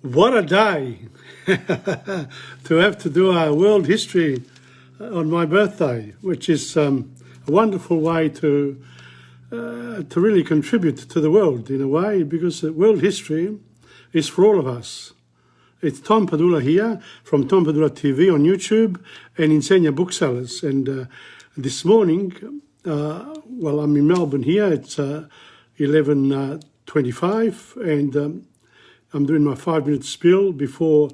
What a day to have to do our world history on my birthday, which is a wonderful way to really contribute to the world in a way, because world history is for all of us. It's Tom Padula here from TomPadulaTV on YouTube and Insegna Booksellers. And this morning, well, I'm in Melbourne here. It's 11:25, and I'm doing my 5-minute spiel before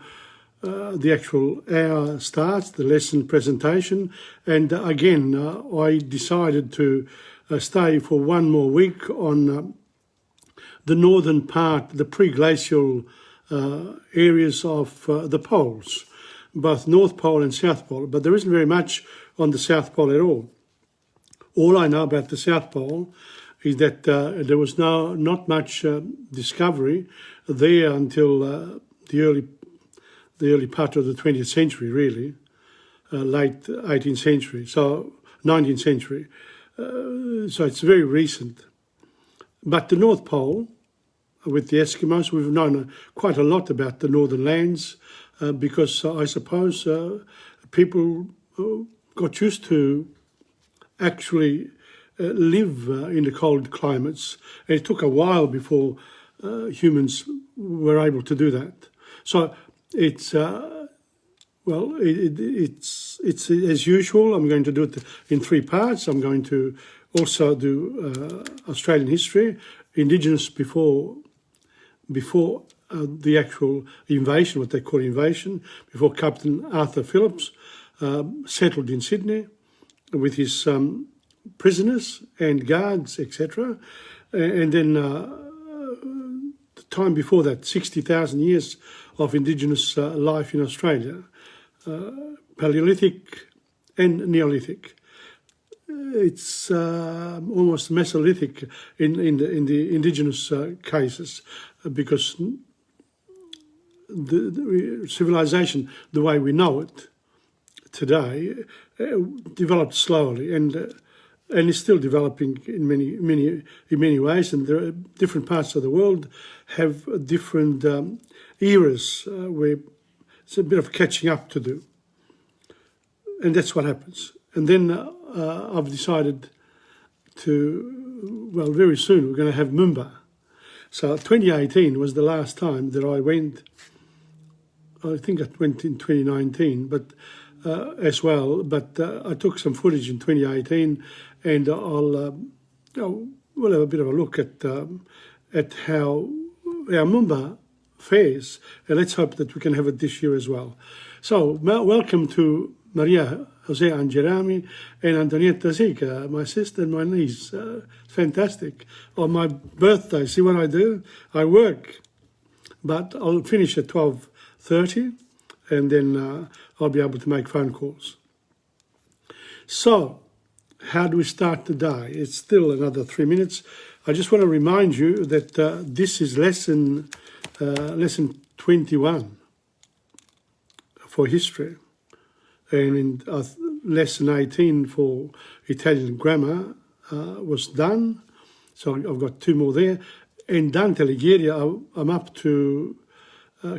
the actual hour starts, the lesson presentation. And again, I decided to stay for one more week on the northern part, the pre-glacial areas of the poles, both North Pole and South Pole. But there isn't very much on the South Pole at all. All I know about the South Pole is that there was not much discovery there until the early part of the 20th century, really, late 18th century, so 19th century. So it's very recent. But the North Pole, with the Eskimos, we've known quite a lot about the northern lands because I suppose people got used to actually live in the cold climates. And it took a while before humans were able to do that. So it's well, it's as usual. I'm going to do it in 3 parts. I'm going to also do Australian history, Indigenous before the actual invasion, what they call invasion, before Captain Arthur Phillips settled in Sydney with his prisoners and guards, etc. And then the time before that, 60,000 years of Indigenous life in Australia, Paleolithic and Neolithic. It's almost Mesolithic in the Indigenous cases, because the civilization, the way we know it today, developed slowly and is still developing in many ways. And there are different parts of the world have different eras where it's a bit of catching up to do, and that's what happens. And then I've decided to, well, very soon we're going to have Mumba. So 2018 was the last time that I went. I think I went in 2019, but as well. But I took some footage in 2018, and we'll have a bit of a look at how our Mumba fares, and let's hope that we can have it this year as well. So welcome to Maria Jose Angerami and Antonietta Zica, my sister and my niece. Fantastic. On my birthday, see what I do? I work, but I'll finish at 12:30, and then I'll be able to make phone calls. So, how do we start the day? It's still another 3 minutes. I just want to remind you that this is lesson 21 for history, and in lesson 18 for Italian grammar was done. So I've got 2 more there. And Dante Alighieri, I'm up to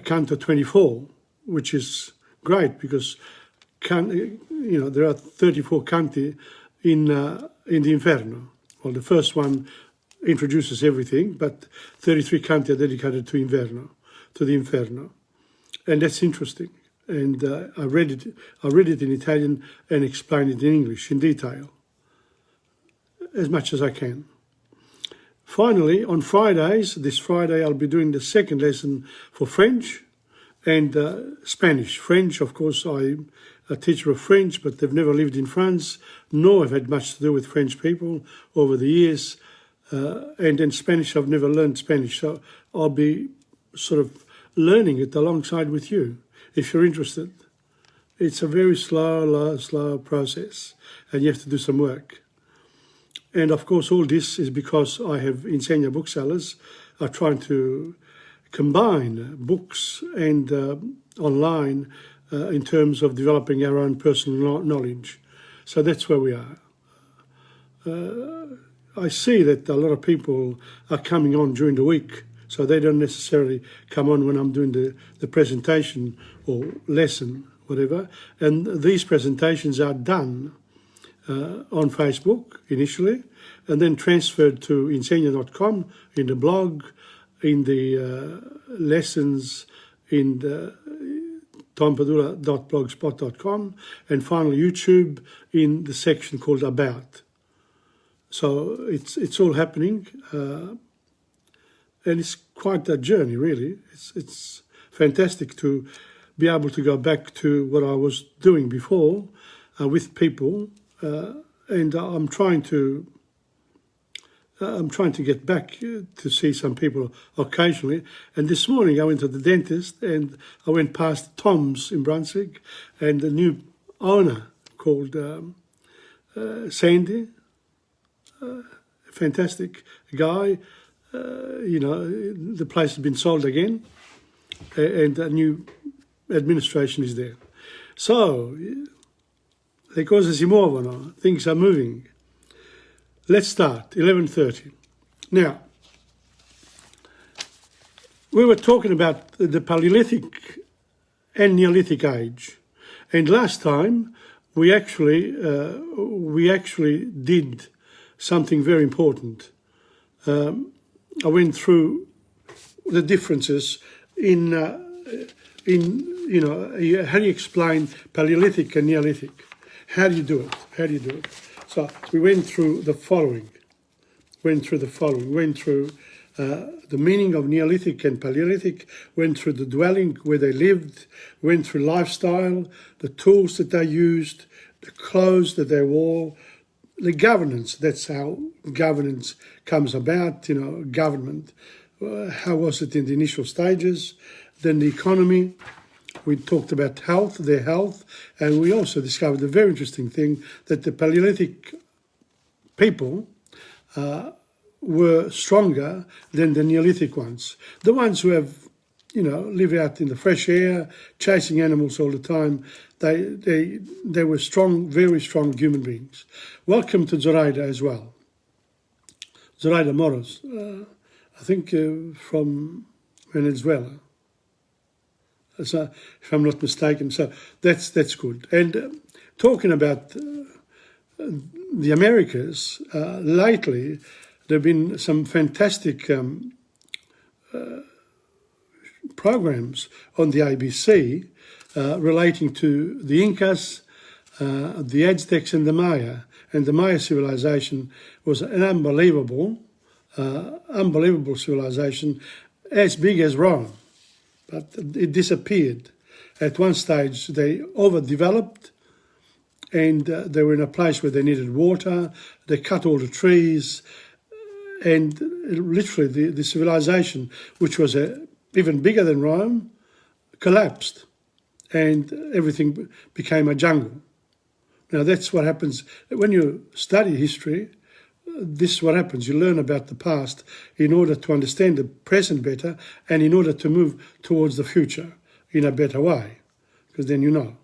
Canto 24, which is great because there are 34 canti in the Inferno. Well, the first one introduces everything, but 33 canti are dedicated to the Inferno, and that's interesting. And I read it in Italian and explained it in English in detail, as much as I can. Finally, on Fridays, this Friday, I'll be doing the second lesson for French and Spanish. French, of course, I'm a teacher of French, but they've never lived in France, nor have had much to do with French people over the years. And then Spanish, I've never learned Spanish, so I'll be sort of learning it alongside with you, if you're interested. It's a very slow process, and you have to do some work. And of course, all this is because I have Insegna Booksellers. I'm trying to combine books and online in terms of developing our own personal knowledge. So that's where we are. I see that a lot of people are coming on during the week so they don't necessarily come on when I'm doing the presentation or lesson, whatever. And these presentations are done on Facebook initially, and then transferred to insegna.com in the blog, in the lessons, in the TomPadulaTV.blogspot.com, and finally YouTube in the section called About. So it's all happening, and it's quite a journey, really. It's fantastic to be able to go back to what I was doing before with people, and I'm trying to get back to see some people occasionally. And this morning I went to the dentist, and I went past Tom's in Brunswick, and the new owner called Sandy, fantastic guy. The place has been sold again, and a new administration is there. So, le cose si muovono, things are moving. Let's start, 11:30. Now, we were talking about the Paleolithic and Neolithic age, and last time we actually did something very important. I went through the differences in how do you explain Paleolithic and Neolithic? How do you do it? So we went through the following. Went through the meaning of Neolithic and Paleolithic, went through the dwelling where they lived, went through lifestyle, the tools that they used, the clothes that they wore, the governance. That's how governance comes about, government. How was it in the initial stages? Then the economy. We talked about their health, and we also discovered a very interesting thing, that the Paleolithic people were stronger than the Neolithic ones. The ones who have, live out in the fresh air, chasing animals all the time, they were strong, very strong human beings. Welcome to Zoraida as well. Zoraida Moros, I think from Venezuela. So, if I'm not mistaken, so that's good. And talking about the Americas, lately there have been some fantastic programs on the ABC relating to the Incas, the Aztecs and the Maya. And the Maya civilization was an unbelievable civilization, as big as Rome. But it disappeared. At one stage, they overdeveloped, and they were in a place where they needed water. They cut all the trees, and literally the civilization, which was even bigger than Rome, collapsed, and everything became a jungle. Now, that's what happens when you study history. This is what happens. You learn about the past in order to understand the present better, and in order to move towards the future in a better way, because then you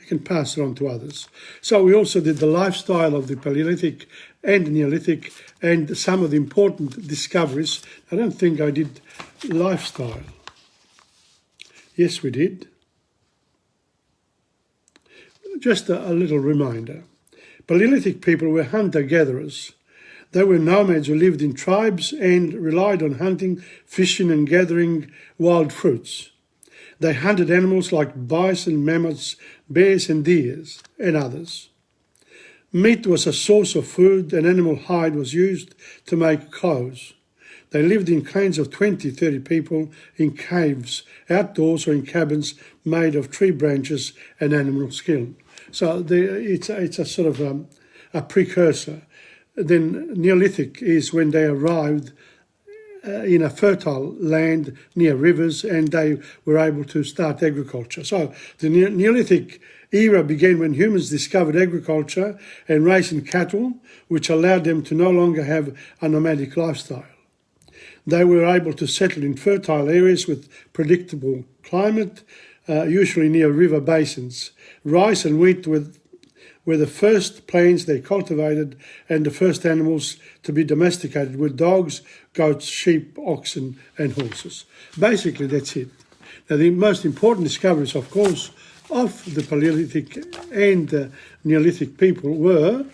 can pass it on to others. So we also did the lifestyle of the Paleolithic and Neolithic, and some of the important discoveries. I don't think I did lifestyle. Yes, we did. Just a little reminder. Paleolithic people were hunter-gatherers. They were nomads who lived in tribes and relied on hunting, fishing and gathering wild fruits. They hunted animals like bison, mammoths, bears and deers, and others. Meat was a source of food, and animal hide was used to make clothes. They lived in clans of 20, 30 people in caves, outdoors or in cabins made of tree branches and animal skin. So it's a sort of a precursor. Then Neolithic is when they arrived in a fertile land near rivers, and they were able to start agriculture. So the Neolithic era began when humans discovered agriculture and raising cattle, which allowed them to no longer have a nomadic lifestyle. They were able to settle in fertile areas with predictable climate, usually near river basins. Rice and wheat were the first plains they cultivated and the first animals to be domesticated were dogs, goats, sheep, oxen and horses. Basically, that's it. Now, the most important discoveries, of course, of the Paleolithic and Neolithic people were,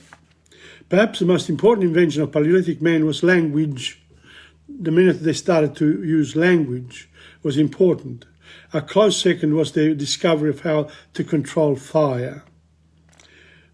perhaps the most important invention of Paleolithic man was language. The minute they started to use language was important. A close second was the discovery of how to control fire.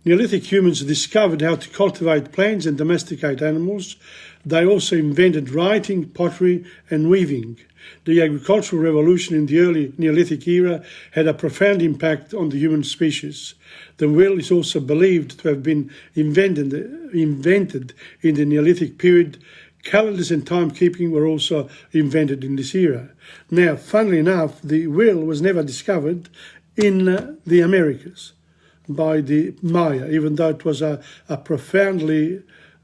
Neolithic humans discovered how to cultivate plants and domesticate animals. They also invented writing, pottery and weaving. The agricultural revolution in the early Neolithic era had a profound impact on the human species. The wheel is also believed to have been invented in the Neolithic period. Calendars and timekeeping were also invented in this era. Now, funnily enough, the wheel was never discovered in the Americas by the Maya, even though it was a profoundly,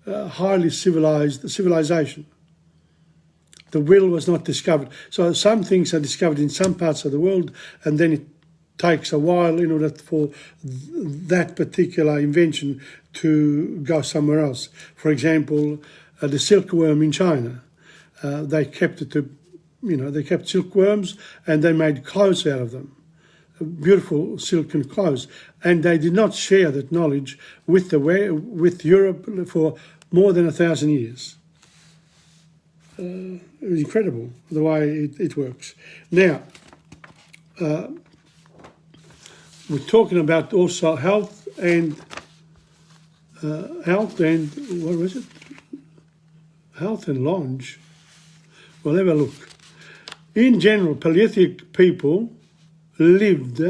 highly civilization. The wheel was not discovered. So some things are discovered in some parts of the world, and then it takes a while in order for that particular invention to go somewhere else. For example, the silkworm in China. They kept they kept silkworms and they made clothes out of them, beautiful silken clothes. And they did not share that knowledge with Europe for more than 1,000 years. Incredible the way it works. Now, we're talking about also health and what was it? Health and lounge. We'll have a look. In general, Paleolithic people lived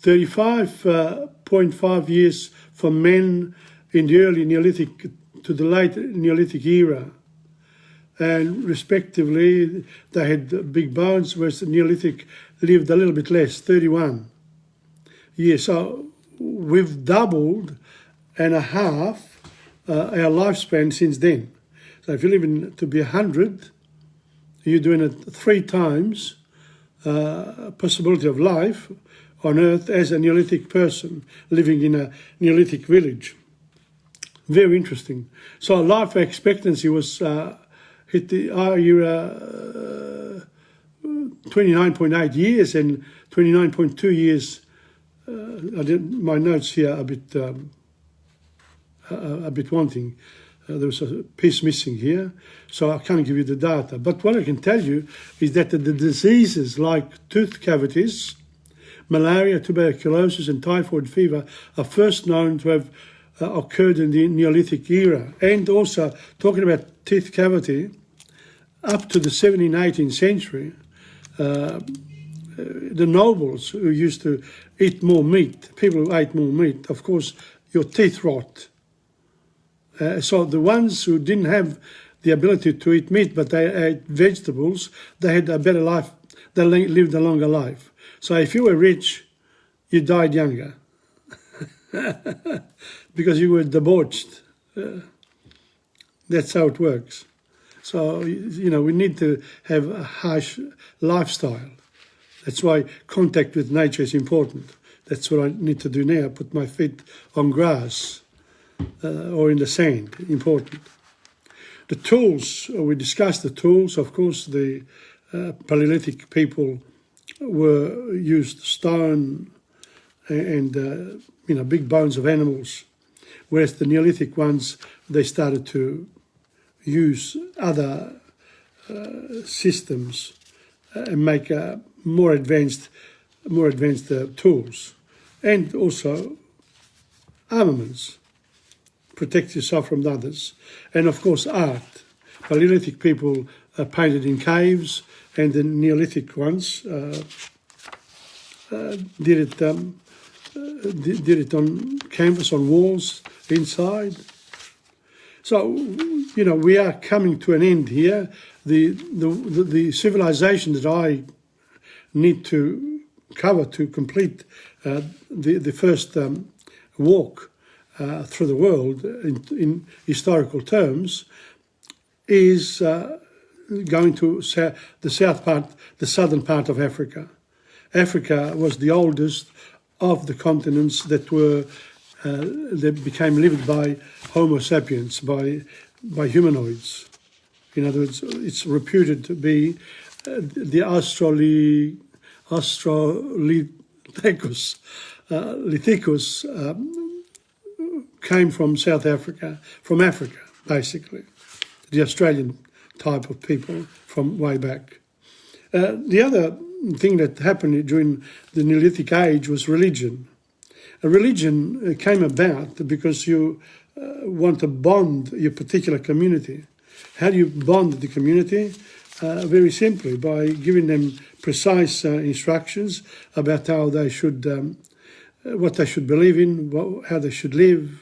35.5 years for men in the early Neolithic to the late Neolithic era. And respectively, they had big bones, whereas the Neolithic lived a little bit less, 31 years. So we've doubled and a half our lifespan since then. So if you're living to be 100, you're doing it 3 times possibility of life on Earth as a Neolithic person living in a Neolithic village. Very interesting. So life expectancy was hit our era 29.8 years and 29.2 years. My notes here are a bit wanting. There was a piece missing here, so I can't give you the data. But what I can tell you is that the diseases like tooth cavities, malaria, tuberculosis and typhoid fever are first known to have occurred in the Neolithic era. And also, talking about teeth cavity, up to the 17th, 18th century, the nobles who used to eat more meat, people who ate more meat, of course, your teeth rot. So the ones who didn't have the ability to eat meat, but they ate vegetables, they had a better life, they lived a longer life. So if you were rich, you died younger because you were debauched. That's how it works. So, we need to have a harsh lifestyle. That's why contact with nature is important. That's what I need to do now, put my feet on grass. Or in the sand, important. The tools, we discussed the tools. Of course, the Paleolithic people used stone and big bones of animals, whereas the Neolithic ones, they started to use other systems and make more advanced tools, and also armaments. Protect yourself from others. And of course, art. Paleolithic people painted in caves, and the Neolithic ones did it on canvas, on walls, inside. So, we are coming to an end here. The civilization that I need to cover to complete the first walk through the world in historical terms is going to the southern part of Africa. Africa was the oldest of the continents that were they became lived by Homo sapiens, by humanoids. In other words, it's reputed to be the Australopithecus came from South Africa, from Africa, basically, the Australian type of people from way back. The other thing that happened during the Neolithic age was religion. A religion came about because you want to bond your particular community. How do you bond the community? Very simply, by giving them precise instructions about how they should, what they should believe in, how they should live.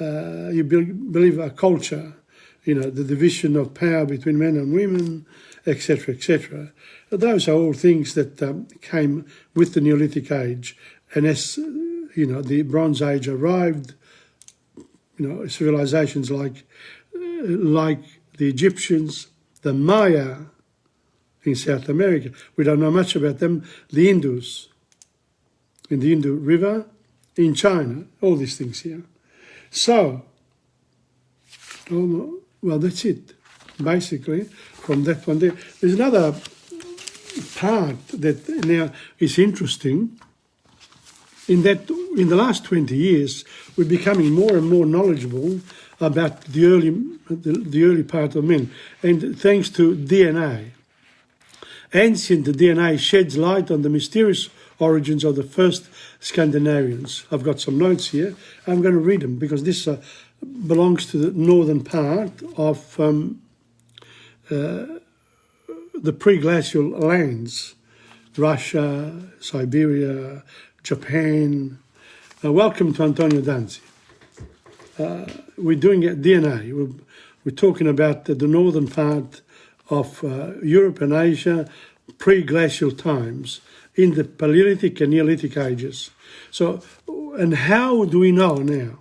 You believe a culture, the division of power between men and women, etc., etc. Those are all things that came with the Neolithic age. And as, the Bronze Age arrived, civilizations like the Egyptians, the Maya in South America, we don't know much about them, the Indus, in the Indus River, in China, all these things here. So, well, that's it, basically, from that one there. There's another part that now is interesting, in that in the last 20 years, we're becoming more and more knowledgeable about the early part of men, and thanks to DNA. Ancient DNA sheds light on the mysterious origins of the first Scandinavians. I've got some notes here. I'm going to read them because this belongs to the northern part of the pre-glacial lands, Russia, Siberia, Japan. Welcome to Antonio Danzi. We're doing DNA. We're talking about the northern part of Europe and Asia, pre-glacial times, in the Paleolithic and Neolithic ages. So, and how do we know now?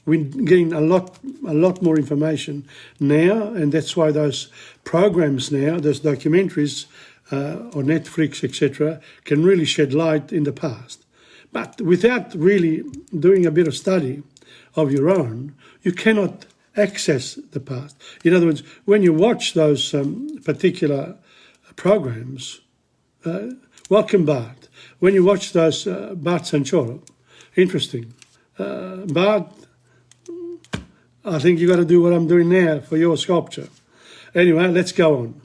We're getting a lot more information now, and that's why those programs now, those documentaries on Netflix, etc., can really shed light in the past. But without really doing a bit of study of your own, you cannot access the past. In other words, when you watch those particular programs, welcome Bart. When you watch those Bart Sanchoro, interesting. Bart, I think you got to do what I'm doing now for your sculpture. Anyway, let's go on.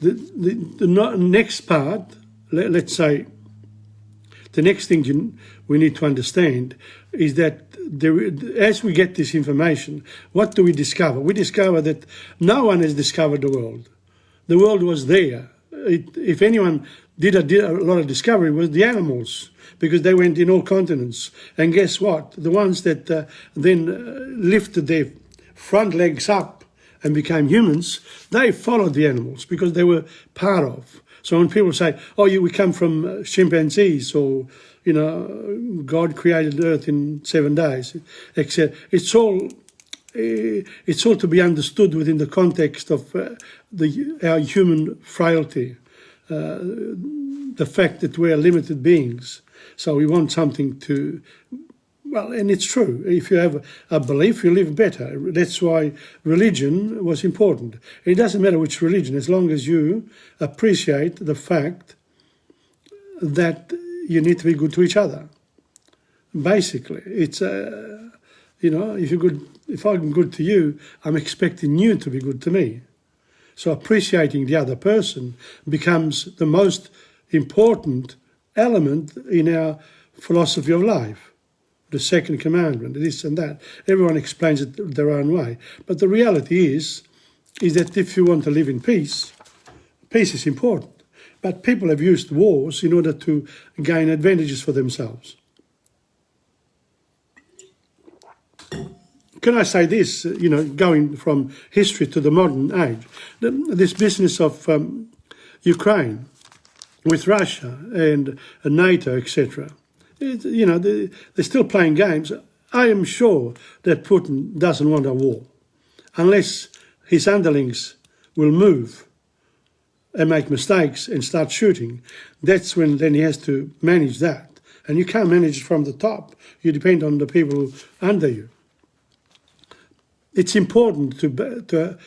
The next part, let's say, the next thing we need to understand is that as we get this information, what do we discover? We discover that no one has discovered the world. The world was there. If anyone did a lot of discovery, it was the animals, because they went in all continents. And guess what? The ones that then lifted their front legs up and became humans, they followed the animals because they were part of. So when people say, we come from chimpanzees, or, God created the earth in 7 days, etc., it's all to be understood within the context of our human frailty, the fact that we're limited beings. So we want something to, and it's true. If you have a belief, you live better. That's why religion was important. It doesn't matter which religion, as long as you appreciate the fact that you need to be good to each other. Basically, it's, if I'm good to you, I'm expecting you to be good to me. So appreciating the other person becomes the most important element in our philosophy of life. The second commandment, this and that. Everyone explains it their own way. But the reality is that if you want to live in peace, peace is important. But people have used wars in order to gain advantages for themselves. Can I say this, going from history to the modern age, this business of Ukraine with Russia and NATO, etc., they're still playing games. I am sure that Putin doesn't want a war unless his underlings will move and make mistakes and start shooting. That's when then he has to manage that. and you can't manage it from the top. You depend on the people under you. It's important to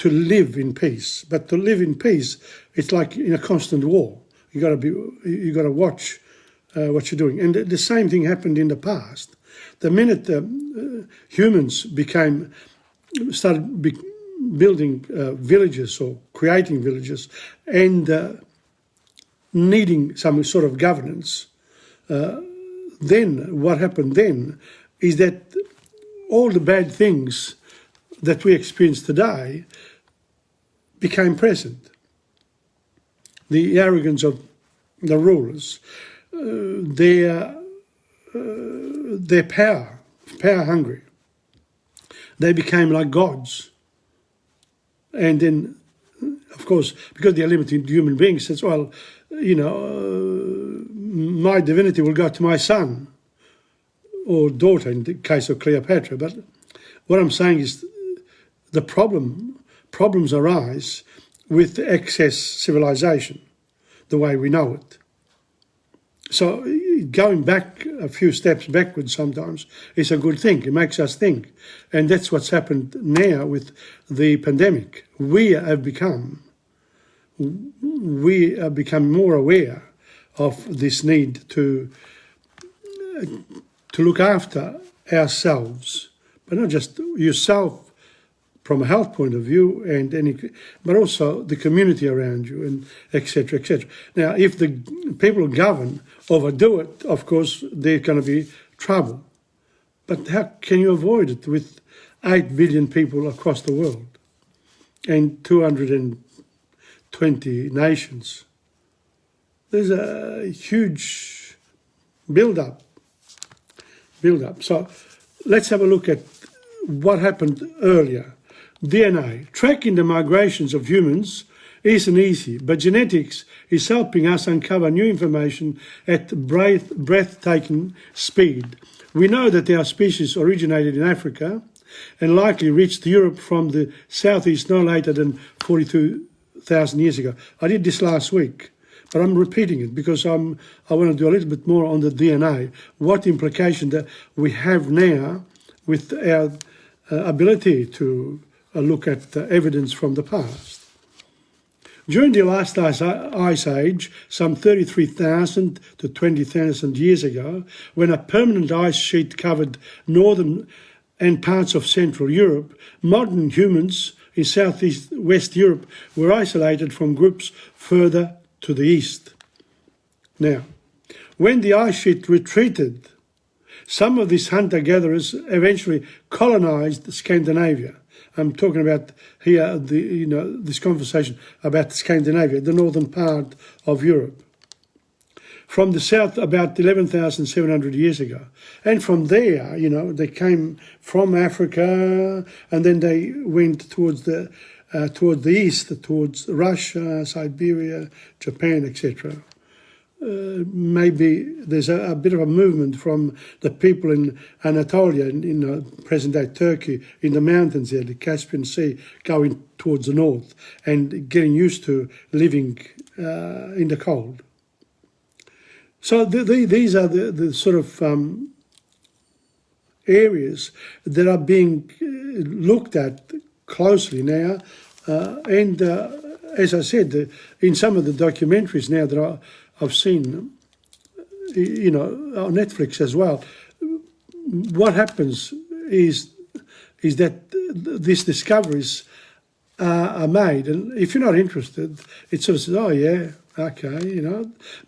live in peace, but to live in peace, it's like in a constant war. You got to watch what you're doing, and the same thing happened in the past. The minute humans started building villages or creating villages and needing some sort of governance, then what happened then is that all the bad things that we experience today became present. The arrogance of the rulers, their power hungry. They became like gods. And then, of course, because they are limited human beings, says, well, my divinity will go to my son or daughter in the case of Cleopatra. But what I'm saying is the problems arise with excess civilization, the way we know it. So going back a few steps backwards sometimes is a good thing. It makes us think. And that's what's happened now with the pandemic. We have become more aware of this need to look after ourselves, but not just yourself from a health point of view, but also the community around you, and etc., etc. Now, if the people who govern overdo it, of course, there's going to be trouble. But how can you avoid it with 8 billion people across the world and 220 nations? There's a huge build-up. So let's have a look at what happened earlier. DNA, tracking the migrations of humans isn't easy, but genetics is helping us uncover new information at breathtaking speed. We know that our species originated in Africa and likely reached Europe from the southeast no later than 42,000 years ago. I did this last week, but I'm repeating it because I want to do a little bit more on the DNA, what implication that we have now with our ability to look at evidence from the past. During the last ice age, some 33,000 to 20,000 years ago, when a permanent ice sheet covered northern and parts of Central Europe, modern humans in southeast West Europe were isolated from groups further to the east. Now, when the ice sheet retreated, some of these hunter-gatherers eventually colonized Scandinavia. I'm talking about here, this conversation about Scandinavia, the northern part of Europe. From the south, about 11,700 years ago. And from there, they came from Africa, and then they went towards the east, towards Russia, Siberia, Japan, etc. Maybe there's a bit of a movement from the people in Anatolia, in present-day Turkey, in the mountains there, the Caspian Sea, going towards the north and getting used to living in the cold. So these are the sort of areas that are being looked at closely now. And as I said, in some of the documentaries now that I've seen, on Netflix as well, what happens is that these discoveries are made. And if you're not interested, it sort of says, oh, yeah, okay,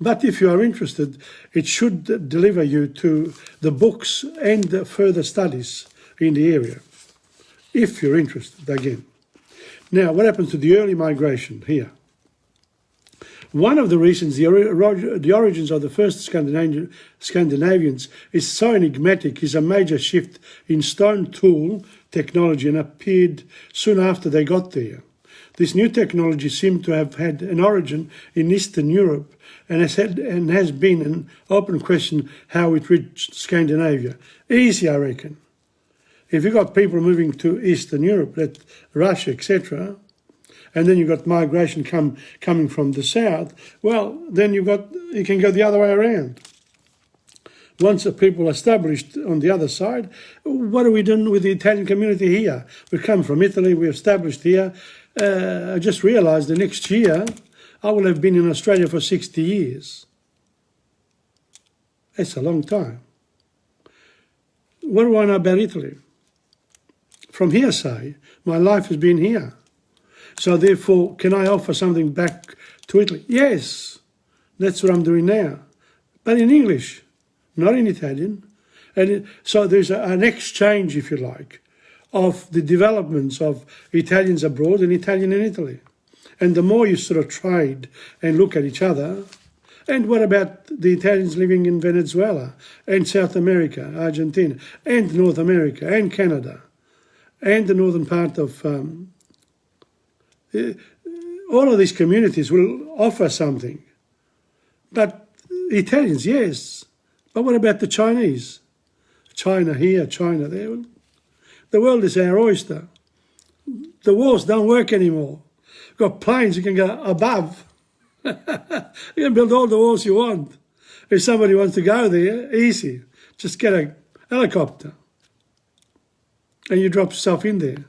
But if you are interested, it should deliver you to the books and further studies in the area, if you're interested, again. Now, what happens to the early migration here? One of the reasons the origins of the first Scandinavians is so enigmatic is a major shift in stone tool technology and appeared soon after they got there. This new technology seemed to have had an origin in Eastern Europe and has been an open question how it reached Scandinavia. Easy, I reckon. If you've got people moving to Eastern Europe, Russia, etc., and then you've got migration coming from the south, well, then you can go the other way around. once the people established on the other side, what are we doing with the Italian community here? We come from Italy, we're established here. I just realised the next year I will have been in Australia for 60 years. That's a long time. What do I know about Italy? From hearsay, my life has been here. So therefore, can I offer something back to Italy? Yes, that's what I'm doing now. But in English, not in Italian. And so there's an exchange, if you like, of the developments of Italians abroad and Italian in Italy. And the more you sort of trade and look at each other, and what about the Italians living in Venezuela and South America, Argentina, and North America and Canada, and the northern part of all of these communities will offer something. But Italians, yes. But what about the Chinese? China here, China there. The world is our oyster. The walls don't work anymore. You've got planes you can go above. You can build all the walls you want. If somebody wants to go there, easy. Just get a helicopter and you drop yourself in there.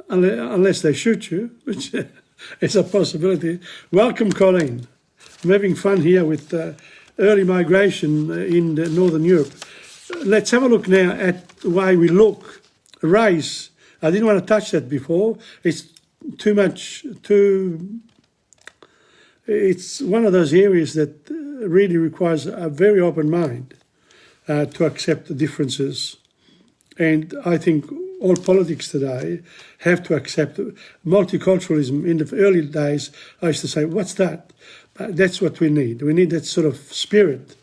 Unless they shoot you, which is a possibility. Welcome, Colleen. I'm having fun here with early migration in Northern Europe. Let's have a look now at the way we look. Race. I didn't want to touch that before. It's too much, it's one of those areas that really requires a very open mind to accept the differences. And I think all politics today have to accept multiculturalism. In the early days, I used to say, what's that? But that's what we need. We need that sort of spirit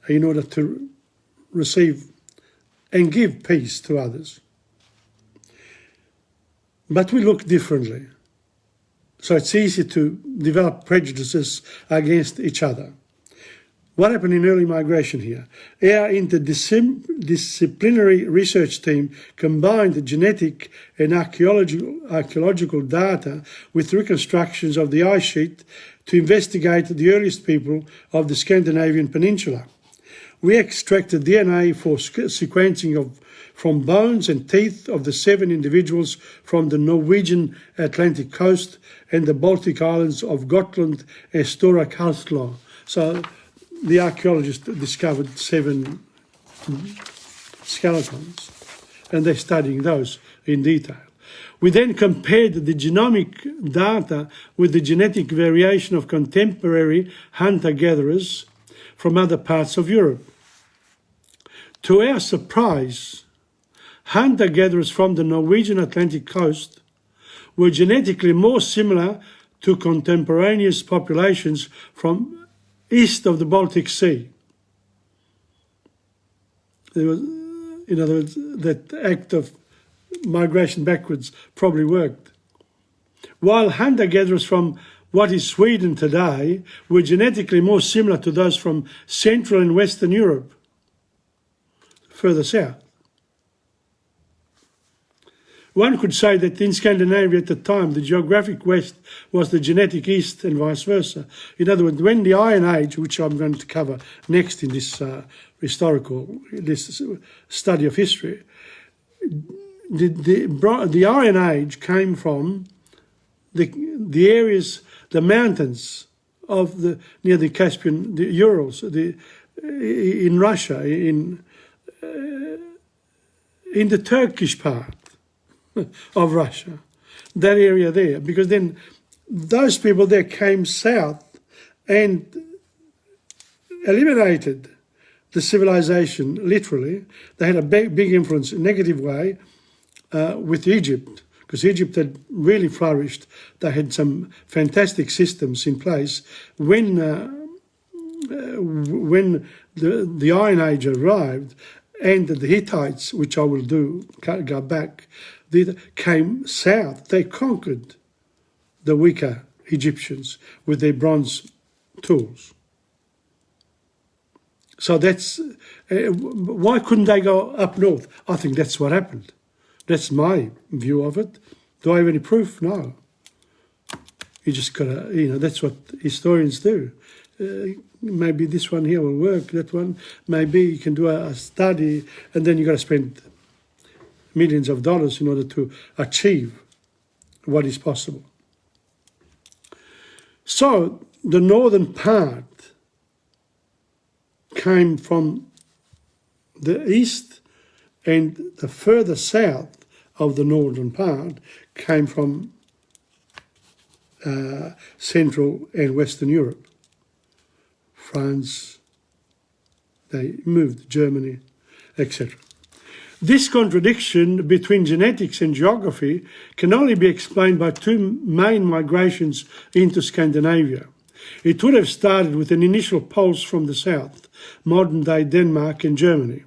in order to receive and give peace to others. But we look differently. So it's easy to develop prejudices against each other. What happened in early migration here? Our interdisciplinary research team combined the genetic and archaeological data with reconstructions of the ice sheet to investigate the earliest people of the Scandinavian peninsula. We extracted DNA for sequencing from bones and teeth of the 7 individuals from the Norwegian Atlantic coast and the Baltic islands of Gotland and Stora Karlslo. So the archaeologists discovered 7 skeletons, and they're studying those in detail. We then compared the genomic data with the genetic variation of contemporary hunter-gatherers from other parts of Europe. To our surprise, hunter-gatherers from the Norwegian Atlantic coast were genetically more similar to contemporaneous populations from east of the Baltic Sea. There was, in other words, that act of migration backwards probably worked. While hunter-gatherers from what is Sweden today were genetically more similar to those from Central and Western Europe, further south. One could say that in Scandinavia at the time, the geographic west was the genetic east and vice versa. In other words, when the Iron Age, which I'm going to cover next in this this study of history, the Iron Age came from the areas, the mountains of near the Caspian, the Urals, in Russia, in the Turkish part of Russia, that area there, because then those people there came south and eliminated the civilization, literally. They had a big influence, in a negative way, with Egypt, because Egypt had really flourished. They had some fantastic systems in place. When the Iron Age arrived, and the Hittites, which I will go back, they came south. They conquered the weaker Egyptians with their bronze tools. So that's, why couldn't they go up north? I think that's what happened. That's my view of it. Do I have any proof? No. You just got to, that's what historians do. maybe this one here will work, that one, maybe you can do a study, and then you've got to spend millions of dollars in order to achieve what is possible. So the northern part came from the east, and the further south of the northern part came from Central and Western Europe. France, they moved, Germany, etc. This contradiction between genetics and geography can only be explained by two main migrations into Scandinavia. It would have started with an initial pulse from the south, modern-day Denmark and Germany,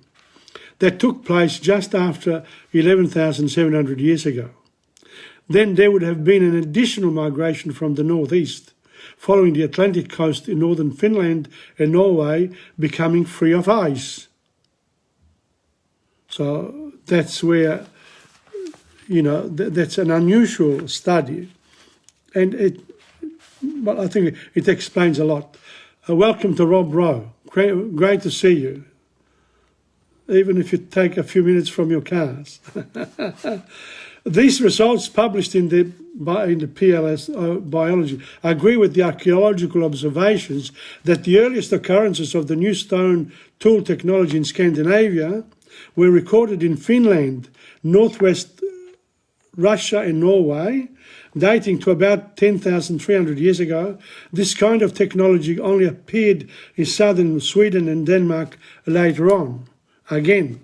that took place just after 11,700 years ago. Then there would have been an additional migration from the northeast, following the Atlantic coast in northern Finland and Norway becoming free of ice. So that's where, that's an unusual study. And I think it explains a lot. Welcome to Rob Rowe. Great to see you, even if you take a few minutes from your cars. These results published in the PLS Biology agree with the archaeological observations that the earliest occurrences of the new stone tool technology in Scandinavia were recorded in Finland, northwest Russia and Norway, dating to about 10,300 years ago. This kind of technology only appeared in southern Sweden and Denmark later on. Again,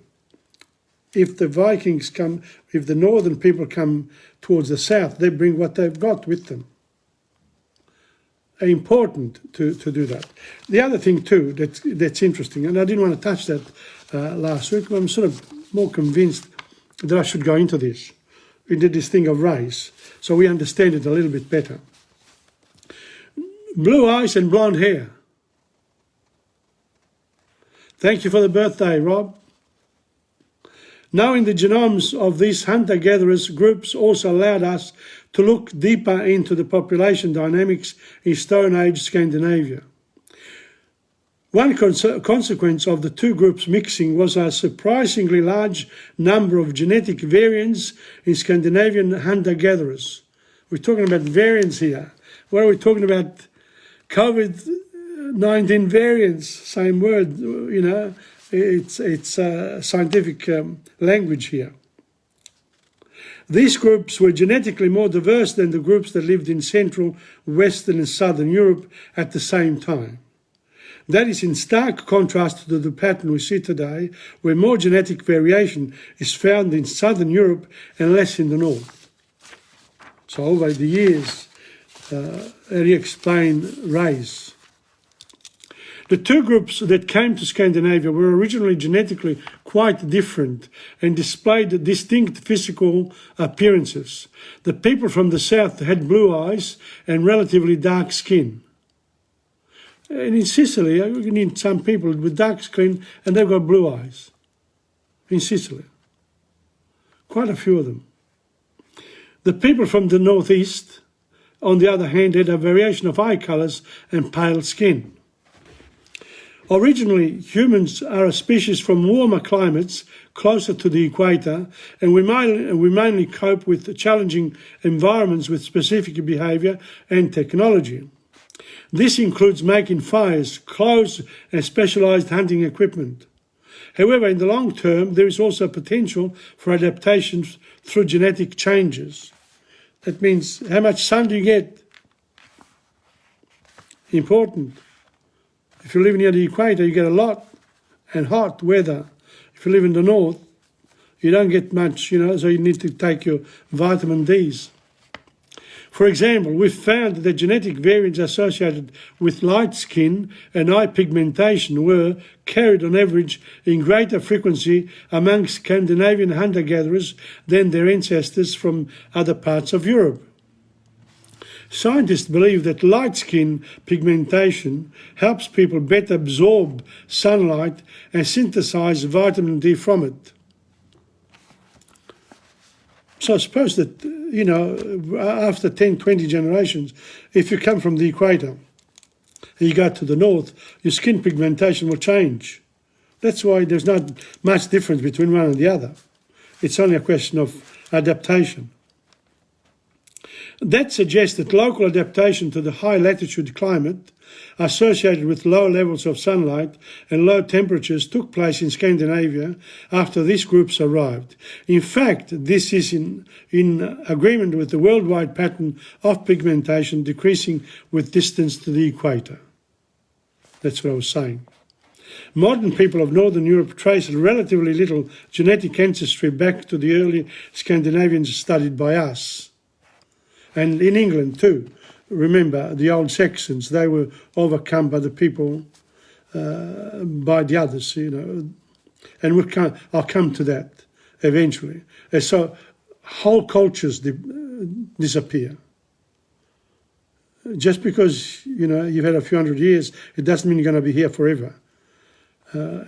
if the Vikings come, if the northern people come towards the south, they bring what they've got with them. Important to do that. The other thing too that's interesting, and I didn't want to touch that last week, but I'm sort of more convinced that I should go into this. We did this thing of race, so we understand it a little bit better. Blue eyes and blonde hair. Thank you for the birthday, Rob. Knowing the genomes of these hunter-gatherers groups also allowed us to look deeper into the population dynamics in Stone Age Scandinavia. One consequence of the two groups mixing was a surprisingly large number of genetic variants in Scandinavian hunter-gatherers. We're talking about variants here. What are we talking about? COVID-19 variants, same word, It's scientific language here. These groups were genetically more diverse than the groups that lived in Central, Western and Southern Europe at the same time. That is in stark contrast to the pattern we see today, where more genetic variation is found in Southern Europe and less in the North. So over the years, re-explain race. The two groups that came to Scandinavia were originally genetically quite different and displayed distinct physical appearances. The people from the south had blue eyes and relatively dark skin. And in Sicily, you need some people with dark skin and they've got blue eyes. In Sicily. Quite a few of them. The people from the northeast, on the other hand, had a variation of eye colours and pale skin. Originally, humans are a species from warmer climates closer to the equator, and we mainly cope with challenging environments with specific behaviour and technology. This includes making fires, clothes and specialised hunting equipment. However, in the long term, there is also potential for adaptations through genetic changes. That means how much sun do you get? Important. If you live near the equator, you get a lot and hot weather. If you live in the north, you don't get much, so you need to take your vitamin Ds. For example, we've found that genetic variants associated with light skin and eye pigmentation were carried on average in greater frequency among Scandinavian hunter-gatherers than their ancestors from other parts of Europe. Scientists believe that light skin pigmentation helps people better absorb sunlight and synthesize vitamin D from it. So I suppose that, after 10, 20 generations, if you come from the equator and you go to the north, your skin pigmentation will change. That's why there's not much difference between one and the other. It's only a question of adaptation. That suggests that local adaptation to the high latitude climate associated with low levels of sunlight and low temperatures took place in Scandinavia after these groups arrived. In fact, this is in agreement with the worldwide pattern of pigmentation decreasing with distance to the equator. That's what I was saying. Modern people of Northern Europe trace relatively little genetic ancestry back to the early Scandinavians studied by us. And in England too. Remember, the old Saxons, they were overcome by the people, by the others, and I'll come to that eventually. And so whole cultures disappear. Just because, you've had a few hundred years, it doesn't mean you're going to be here forever.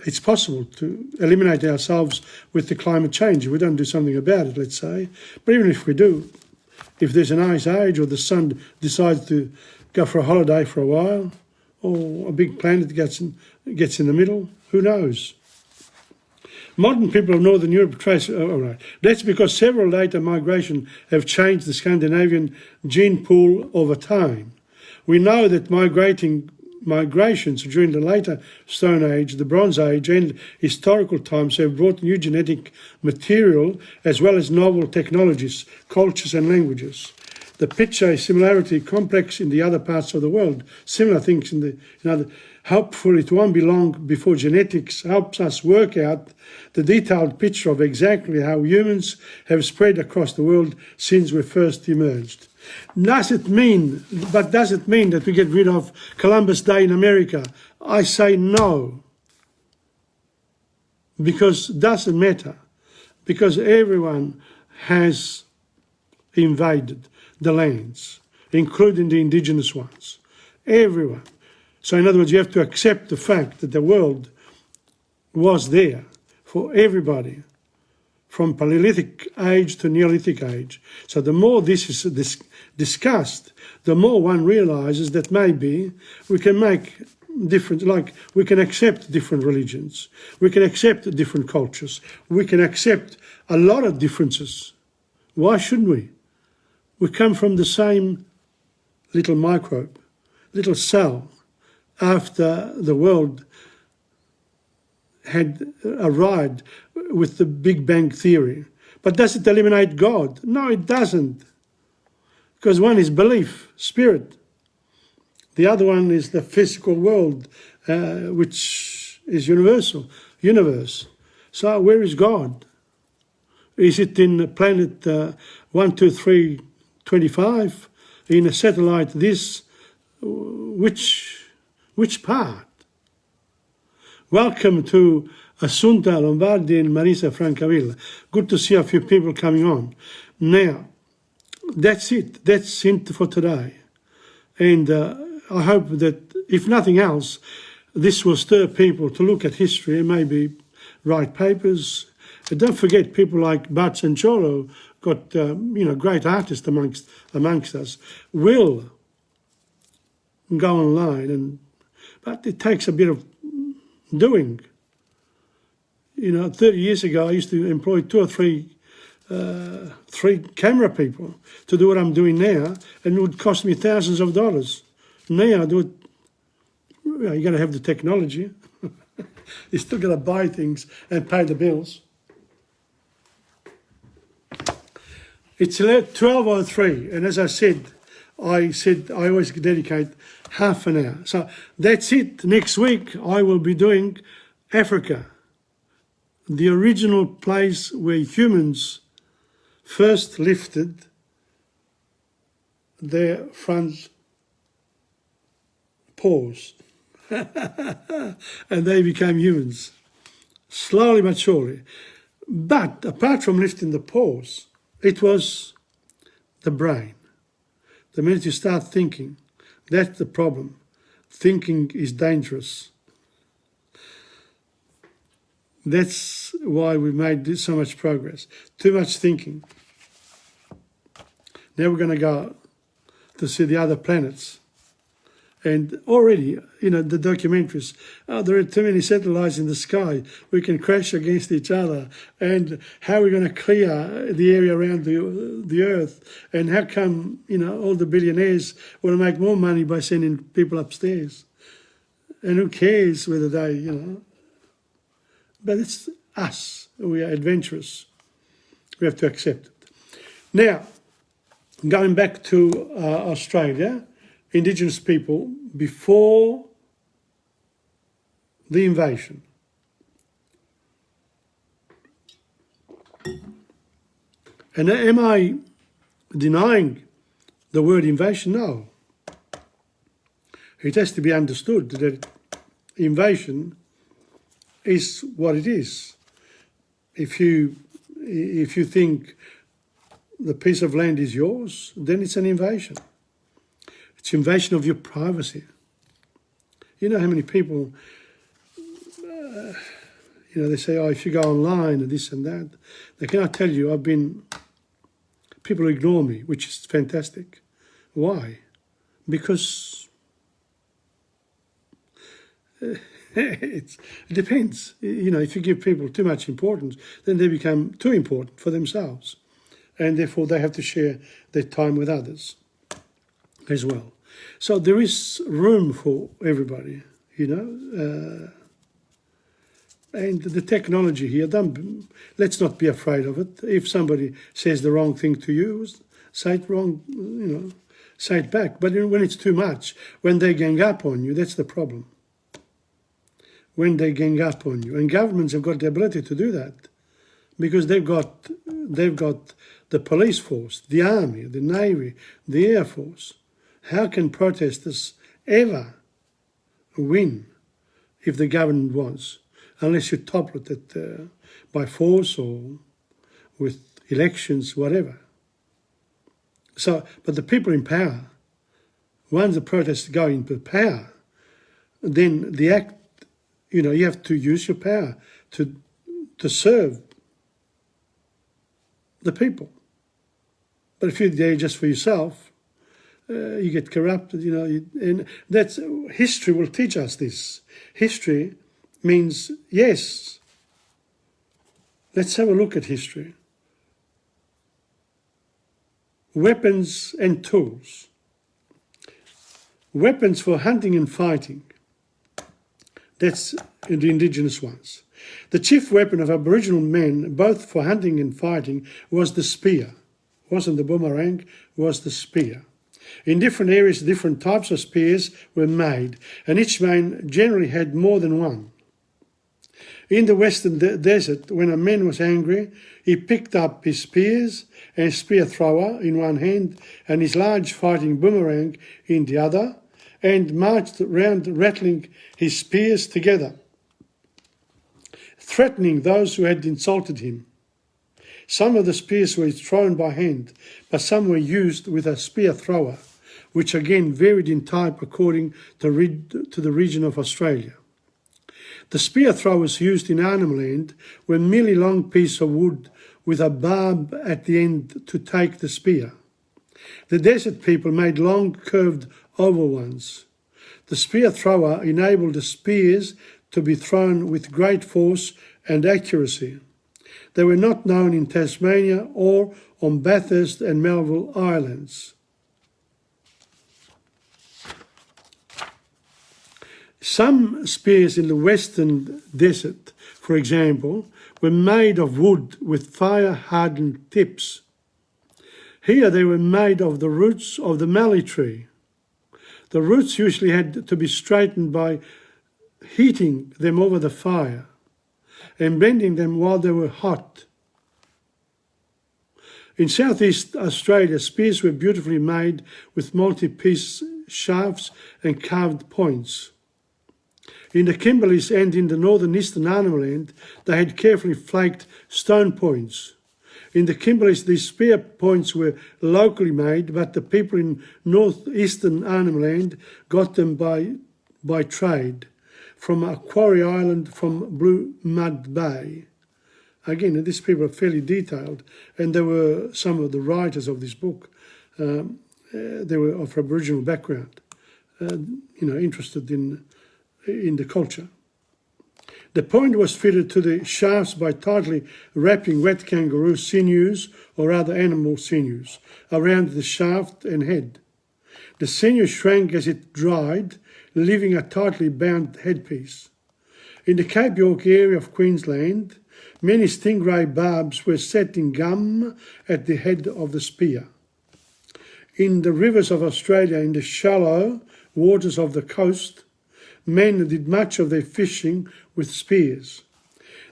It's possible to eliminate ourselves with the climate change if we don't do something about it, let's say. But even if we do, if there's an ice age or the sun decides to go for a holiday for a while, or a big planet gets in the middle, who knows? Modern people of Northern Europe trace... all right. That's because several later migrations have changed the Scandinavian gene pool over time. We know that migrations during the later Stone Age, the Bronze Age and historical times have brought new genetic material as well as novel technologies, cultures and languages. The picture is similarity complex in the other parts of the world. Similar things in other. Hopefully it won't be long before genetics helps us work out the detailed picture of exactly how humans have spread across the world since we first emerged. Does it mean that we get rid of Columbus Day in America? I say no. Because it doesn't matter. Because everyone has invaded the lands, including the indigenous ones. Everyone. So in other words, you have to accept the fact that the world was there for everybody, from Paleolithic age to Neolithic age. So the more this is discussed, the more one realises that maybe we can make different, like we can accept different religions, we can accept different cultures, we can accept a lot of differences. Why shouldn't we? We come from the same little microbe, little cell, after the world had arrived with the Big Bang Theory. But does it eliminate God? No, it doesn't. Because one is belief, spirit. The other one is the physical world, which is universal, universe. So where is God? Is it in planet 1, 2, 3, 25? In a satellite this? Which part? Welcome to Assunta Lombardi and Marisa Francavilla. Good to see a few people coming on. Now, that's it. That's it for today. And I hope that, if nothing else, this will stir people to look at history and maybe write papers. And don't forget people like Bats and Cholo, got great artists amongst us, will go online, but it takes a bit of doing. 30 years ago, I used to employ 2 or 3 camera people to do what I'm doing now, and it would cost me thousands of dollars. Now I do it. You got to have the technology. You still got to buy things and pay the bills. It's 12:03, and as I said I always dedicate half an hour. So that's it. Next week I will be doing Africa, the original place where humans first lifted their front paws and they became humans, slowly but surely. But apart from lifting the paws, it was the brain. The minute you start thinking, that's the problem. Thinking is dangerous. That's why we made so much progress. Too much thinking. Now we're going to go to see the other planets And already, the documentaries, there are too many satellites in the sky, we can crash against each other, and how we're going to clear the area around the Earth, and how come, all the billionaires want to make more money by sending people upstairs. And who cares whether they, But it's us. We are adventurous. We have to accept it. Now, going back to Australia, Indigenous people before the invasion. And am I denying the word invasion? No. It has to be understood that invasion is what it is. If you think the piece of land is yours, then it's an invasion. It's invasion of your privacy. You know how many people, they say, if you go online and this and that, they cannot tell you, people ignore me, which is fantastic. Why? Because it depends. If you give people too much importance, then they become too important for themselves. And therefore they have to share their time with others as well. So there is room for everybody, and the technology here, let's not be afraid of it. If somebody says the wrong thing to you, say it say it back. But when it's too much, when they gang up on you, that's the problem. When they gang up on you. And governments have got the ability to do that because they've got the police force, the army, the navy, the air force. How can protesters ever win if the government wants, unless you topple it by force or with elections, whatever? But the people in power, once the protests go into power, then the act, you have to use your power to serve the people. But if you're there just for yourself, you get corrupted, and that's, history will teach us this. History means, yes, let's have a look at history. Weapons and tools. Weapons for hunting and fighting. That's the indigenous ones. The chief weapon of Aboriginal men, both for hunting and fighting, was the spear. It wasn't the boomerang, it was the spear. In different areas, different types of spears were made, and each man generally had more than one. In the western desert, when a man was angry, he picked up his spears and spear thrower in one hand and his large fighting boomerang in the other, and marched round rattling his spears together, threatening those who had insulted him. Some of the spears were thrown by hand, but some were used with a spear thrower, which again varied in type according to the region of Australia. The spear throwers used in Arnhem Land were merely long pieces of wood with a barb at the end to take the spear. The desert people made long, curved, oval ones. The spear thrower enabled the spears to be thrown with great force and accuracy. They were not known in Tasmania or on Bathurst and Melville Islands. Some spears in the western desert, for example, were made of wood with fire-hardened tips. Here they were made of the roots of the mallee tree. The roots usually had to be straightened by heating them over the fire and bending them while they were hot. In southeast Australia, spears were beautifully made with multi-piece shafts and carved points. In the Kimberleys and in the northern eastern Arnhem Land, they had carefully flaked stone points. In the Kimberleys, these spear points were locally made, but the people in northeastern Arnhem Land got them by trade from a quarry island from Blue Mud Bay. Again, these people are fairly detailed, and they were some of the writers of this book. They were of Aboriginal background. interested in the culture. The point was fitted to the shafts by tightly wrapping wet kangaroo sinews or other animal sinews around the shaft and head. The sinew shrank as it dried, leaving a tightly bound headpiece. In the Cape York area of Queensland, many stingray barbs were set in gum at the head of the spear. In the rivers of Australia, in the shallow waters of the coast, men did much of their fishing with spears.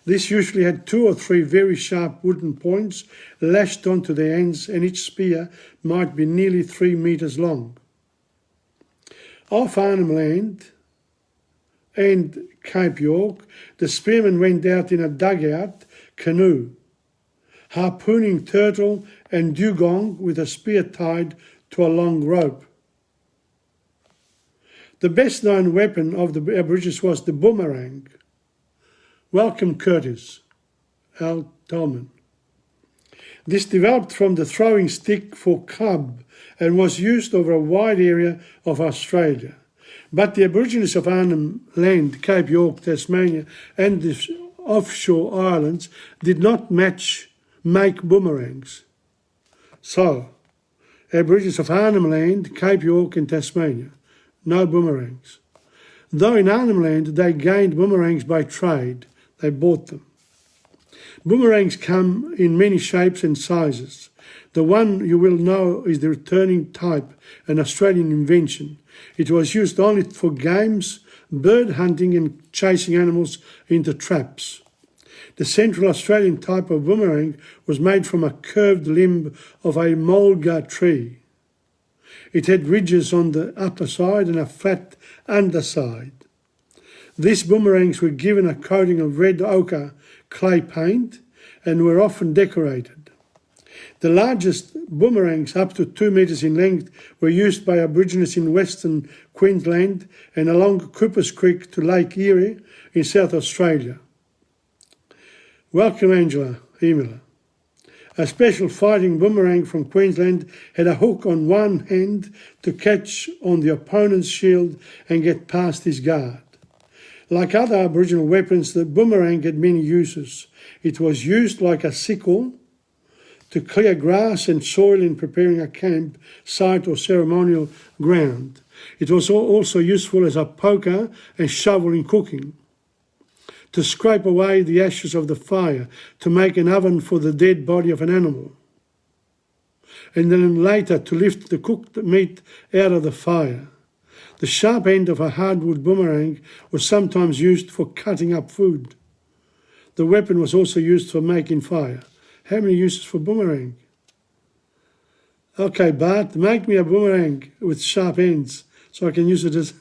This usually had 2 or 3 very sharp wooden points lashed onto their ends, and each spear might be nearly 3 metres long. Off Arnhem Land and Cape York, the spearmen went out in a dugout canoe, harpooning turtle and dugong with a spear tied to a long rope. The best known weapon of the Aborigines was the boomerang. Welcome Curtis, Al Tolman. This developed from the throwing stick for club and was used over a wide area of Australia. But the Aborigines of Arnhem Land, Cape York, Tasmania and the offshore islands did not make boomerangs. So, Aborigines of Arnhem Land, Cape York and Tasmania, no boomerangs. Though in Arnhem Land they gained boomerangs by trade, they bought them. Boomerangs come in many shapes and sizes. The one you will know is the returning type, an Australian invention. It was used only for games, bird hunting and chasing animals into traps. The Central Australian type of boomerang was made from a curved limb of a mulga tree. It had ridges on the upper side and a flat underside. These boomerangs were given a coating of red ochre clay paint and were often decorated. The largest boomerangs, up to 2 metres in length, were used by Aborigines in Western Queensland and along Coopers Creek to Lake Erie in South Australia. Welcome Angela, emailer. A special fighting boomerang from Queensland had a hook on one end to catch on the opponent's shield and get past his guard. Like other Aboriginal weapons, the boomerang had many uses. It was used like a sickle to clear grass and soil in preparing a camp site or ceremonial ground. It was also useful as a poker and shovel in cooking, to scrape away the ashes of the fire, to make an oven for the dead body of an animal, and then later to lift the cooked meat out of the fire. The sharp end of a hardwood boomerang was sometimes used for cutting up food. The weapon was also used for making fire. How many uses for boomerang? Okay, Bart, make me a boomerang with sharp ends so I can use it as,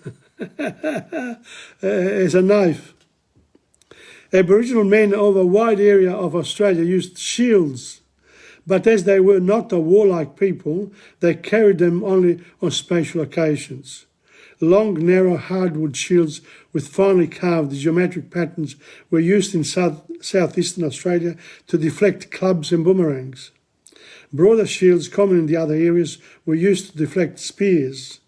as a knife. Aboriginal men over a wide area of Australia used shields, but as they were not a warlike people, they carried them only on special occasions. Long, narrow hardwood shields with finely carved geometric patterns were used in southeastern Australia to deflect clubs and boomerangs. Broader shields, common in the other areas, were used to deflect spears.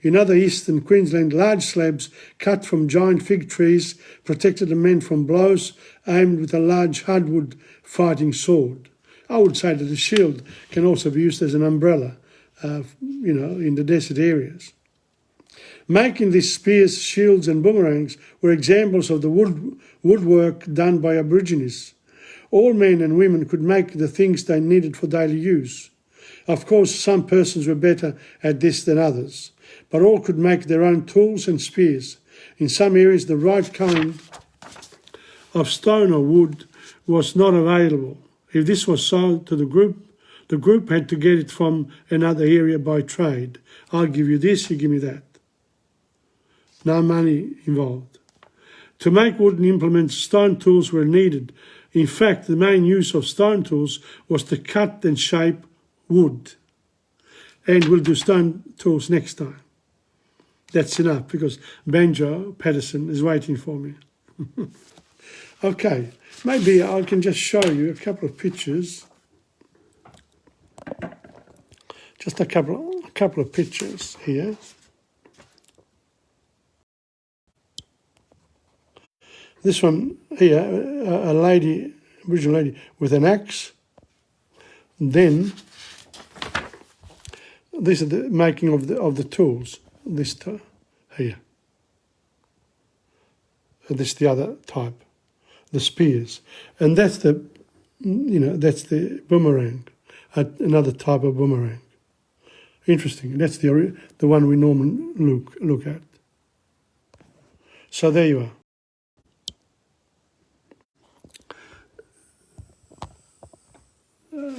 In other eastern Queensland, large slabs cut from giant fig trees protected the men from blows aimed with a large hardwood fighting sword. I would say that the shield can also be used as an umbrella, in the desert areas. Making these spears, shields and boomerangs were examples of the woodwork done by Aborigines. All men and women could make the things they needed for daily use. Of course, some persons were better at this than others, but all could make their own tools and spears. In some areas, the right kind of stone or wood was not available. If this was sold to the group had to get it from another area by trade. I'll give you this, you give me that. No money involved. To make wooden implements, stone tools were needed. In fact, the main use of stone tools was to cut and shape wood. And we'll do stone tools next time. That's enough because Banjo Patterson is waiting for me. Okay, maybe I can just show you a couple of pictures. Just a couple of pictures here. This one here, a lady, Aboriginal lady, with an axe. Then, this is the making of the tools. This here. This is the other type, the spears, and that's the, that's the boomerang, another type of boomerang. Interesting. That's the one we normally look at. So there you are.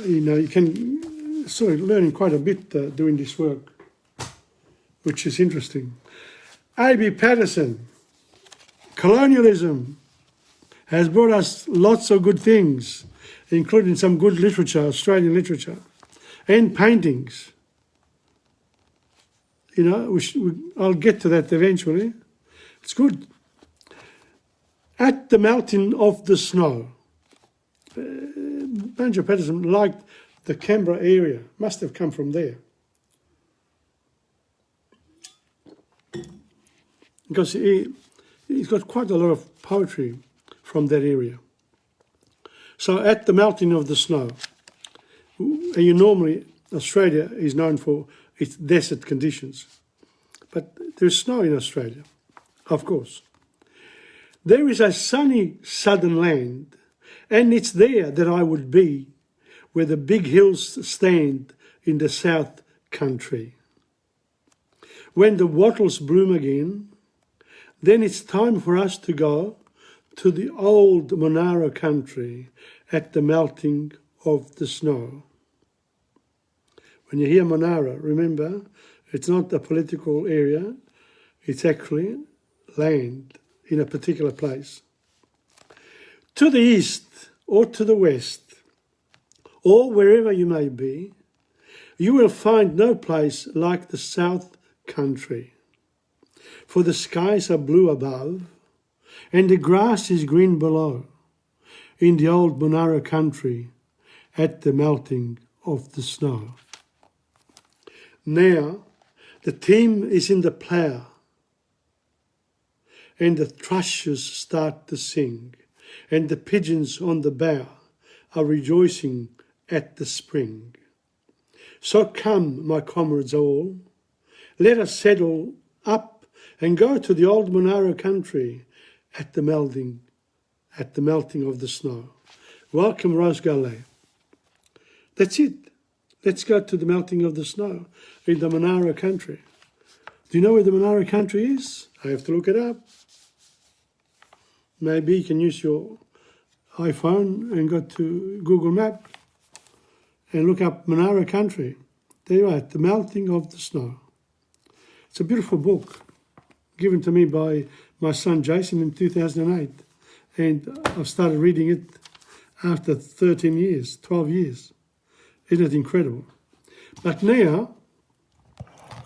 You can sort of learning quite a bit doing this work, which is interesting. A.B. Patterson, colonialism has brought us lots of good things, including some good literature, Australian literature, and paintings. I'll get to that eventually. It's good. At the melting of the snow. Banjo Patterson liked the Canberra area. Must have come from there. Because he's got quite a lot of poetry from that area. So at the melting of the snow, normally Australia is known for its desert conditions. But there's snow in Australia, of course. There is a sunny southern land, and it's there that I would be, where the big hills stand in the south country. When the wattles bloom again, then it's time for us to go to the old Monaro country at the melting of the snow. When you hear Monaro, remember, it's not a political area, it's actually land in a particular place. To the east or to the west, or wherever you may be, you will find no place like the south country. For the skies are blue above, and the grass is green below, in the old Monaro country, at the melting of the snow. Now, the team is in the plough, and the thrushes start to sing, and the pigeons on the bough are rejoicing at the spring. So come, my comrades all, let us settle up and go to the old Monaro country at the melting of the snow. Welcome, Rose Gully. That's it. Let's go to the melting of the snow in the Monaro country. Do you know where the Monaro country is? I have to look it up. Maybe you can use your iPhone and go to Google Map and look up Monaro country. There you are, at the melting of the snow. It's a beautiful book given to me by my son Jason in 2008. And I've started reading it after 13 years, 12 years. Isn't it incredible? But now,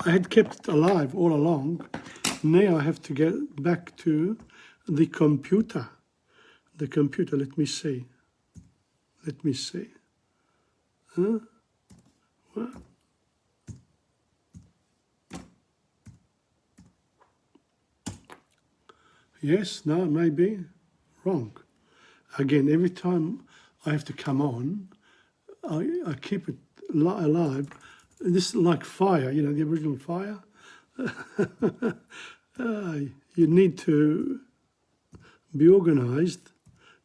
I had kept it alive all along. Now I have to get back to the computer. The computer, let me see. Huh? What? Yes, no, maybe. Wrong. Again, every time I have to come on, I keep it alive. This is like fire, the original fire. You need to be organised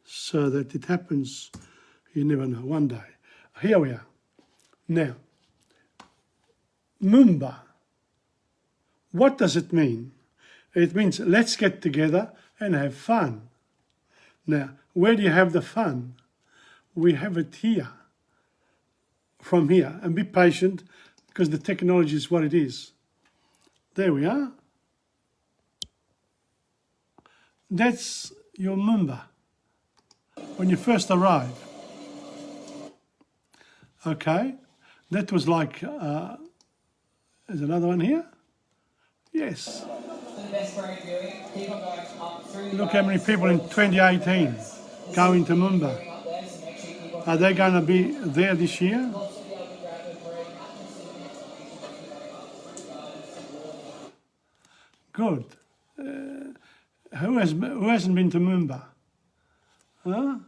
so that it happens, you never know, one day. Here we are. Now, Mumba. What does it mean? It means let's get together and have fun. Now, where do you have the fun? We have it here, from here. And be patient, because the technology is what it is. There we are. That's your Mumba when you first arrive. Okay, that was like, there's another one here? Yes. Look how many people in 2018 going to Mumba. Are they going to be there this year? Good. Who hasn't been to Moomba? Huh?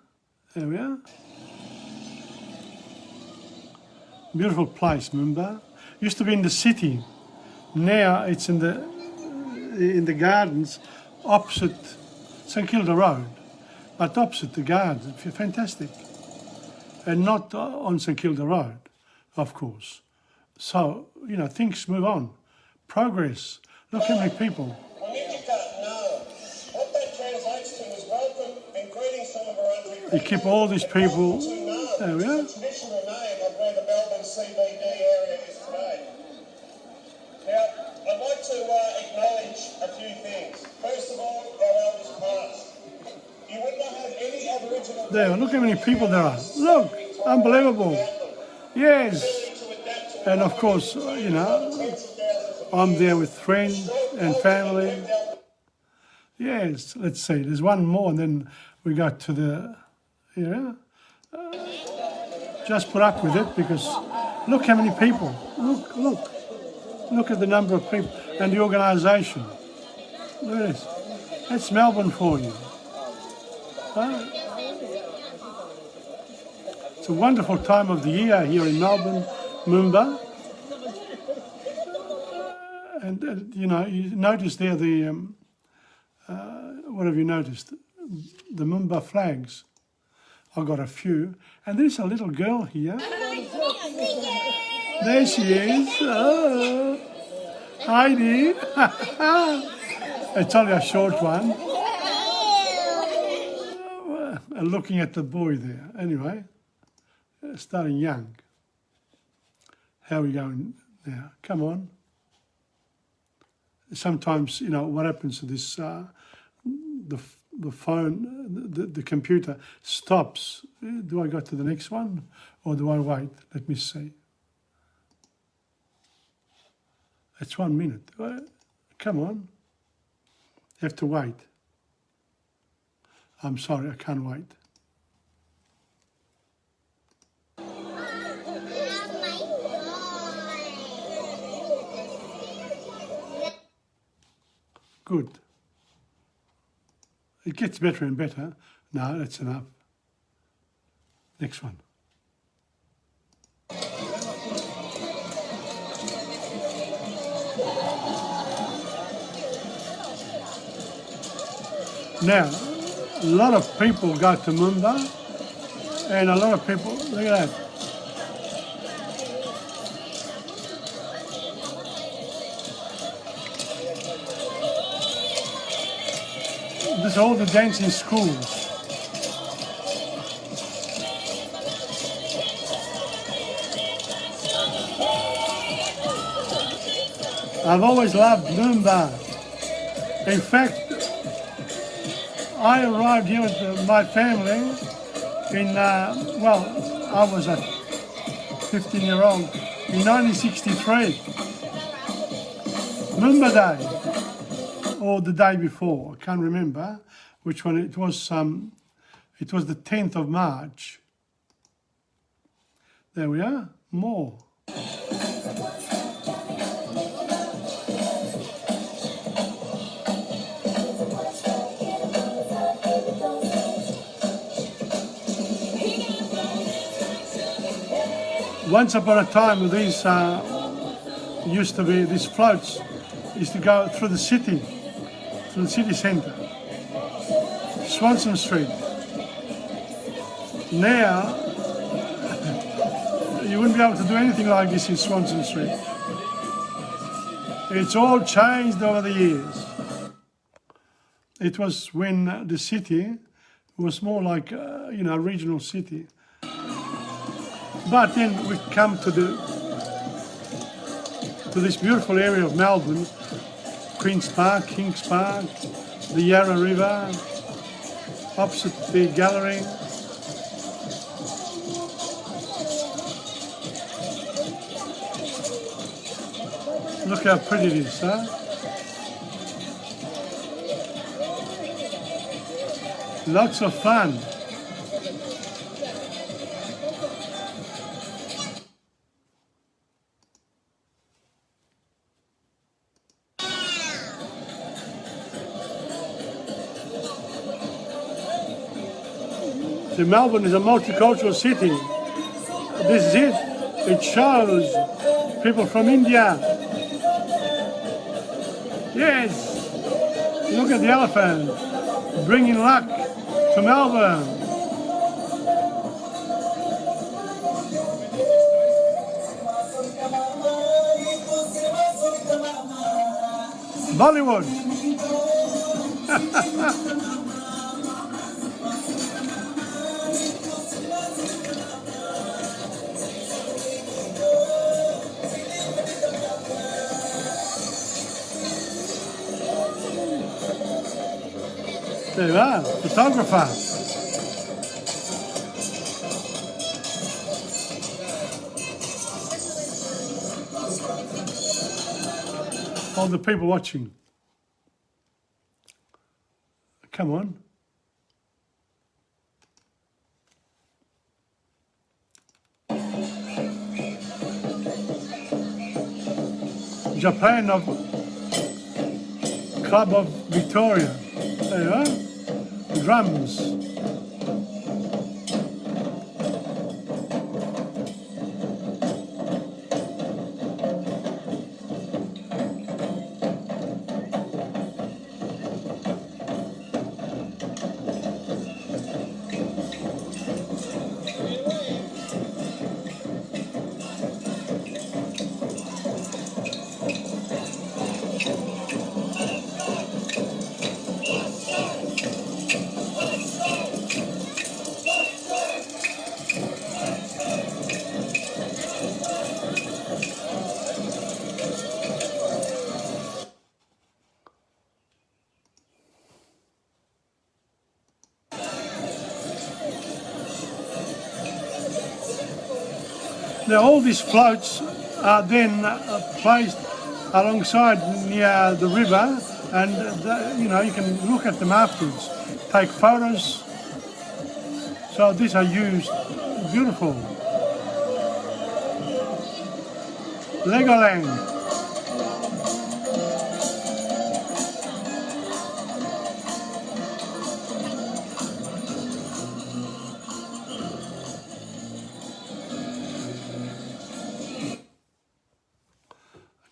There we are. Beautiful place, Moomba. Used to be in the city. Now it's in the gardens opposite St Kilda Road, but opposite the gardens. Fantastic. And not on St Kilda Road, of course. So, you know, things move on. Progress. Look how many people. What that translates to is welcome and greetings to You keep all these people. There we are. the traditional name of where the Melbourne CBD area is today. Now, I'd like to acknowledge a few things. First of all, our elders past. You would not have any Aboriginal... There, look how many people there are. Look, unbelievable. Yes. And of course, you know, I'm there with friends and family. Yes, let's see, there's one more and then we go to the, you know, just put up with it because look how many people. Look at the number of people and the organisation. Look at this. That's Melbourne for you. Huh? It's a wonderful time of the year here in Melbourne, Moomba. And you know, you notice there the, what have you noticed? The Moomba flags. I've got a few. And there's a little girl here. There she is. Oh, Heidi. It's only a short one. And looking at the boy there. Anyway, starting young. How are we going now? Come on. Sometimes, you know, what happens to this, the phone, the computer stops. Do I go to the next one or do I wait? Let me see. It's 1 minute. Come on. You have to wait. I'm sorry, I can't wait. Good. It gets better and better. No, that's enough. Next one. Now, a lot of people go to Moomba and a lot of people, look at that. This is all the dancing schools. I've always loved Moomba. In fact, I arrived here with my family in, well, I was a 15-year-old in 1963. Moomba Day. Or the day before, I can't remember which one it was. It was the 10th of March. There we are, more. Once upon a time, these used to be, these floats used to go through the city. To the city centre, Swanston Street. Now, you wouldn't be able to do anything like this in Swanston Street. It's all changed over the years. It was when the city was more like, you know, a regional city. But then we come to this beautiful area of Melbourne, Queen's Park, Kings Park, the Yarra River, opposite the gallery. Look how pretty it is, huh? Lots of fun. So Melbourne is a multicultural city. This is it. It shows people from India. Yes. Look at the elephant, bringing luck to Melbourne. Bollywood. There you are, photographer. All the people watching. Come on. Japan of Club of Victoria. There you are. Drums. Now all these floats are then placed alongside near the river, and you know, you can look at them afterwards, take photos. So these are used. Beautiful. Legoland.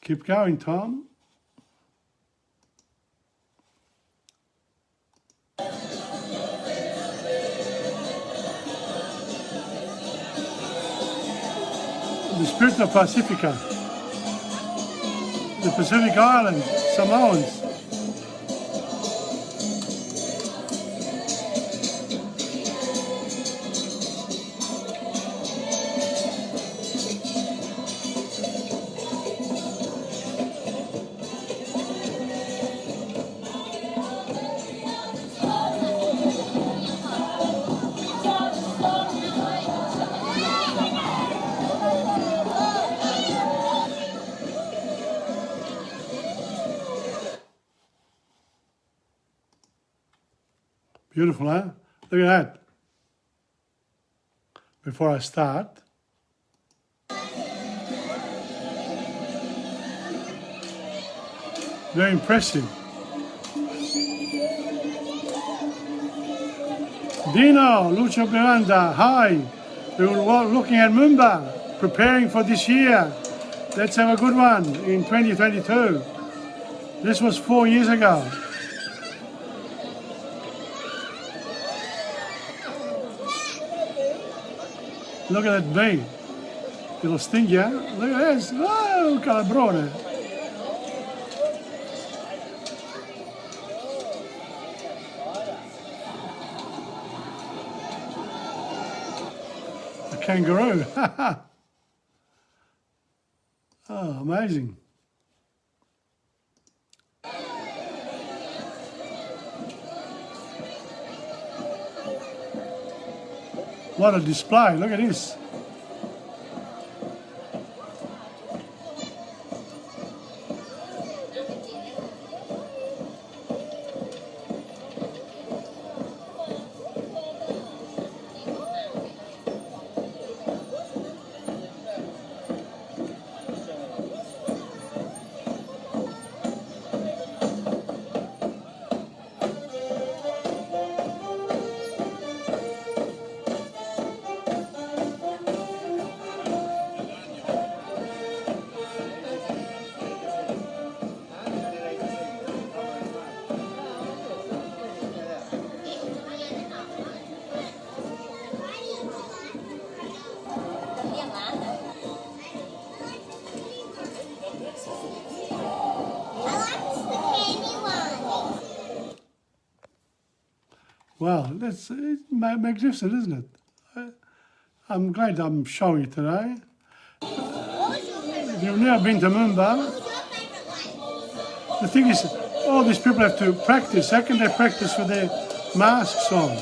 Keep going, Tom. The Spirit of Pacifica. The Pacific Islands, Samoans. Beautiful, huh? Look at that. Before I start, very impressive. Dino, Lucio Miranda, hi. We were looking at Mumba, preparing for this year. Let's have a good one in 2022. This was 4 years ago. Look at that bee. It'll sting you. Look at this. Oh, calabrone. A kangaroo. Oh, amazing. What a display, look at this. Wow, that's magnificent, isn't it? I'm glad I'm showing it today. If you've never been to Mumbai, the thing is, all these people have to practice. How can they practice with their masks on?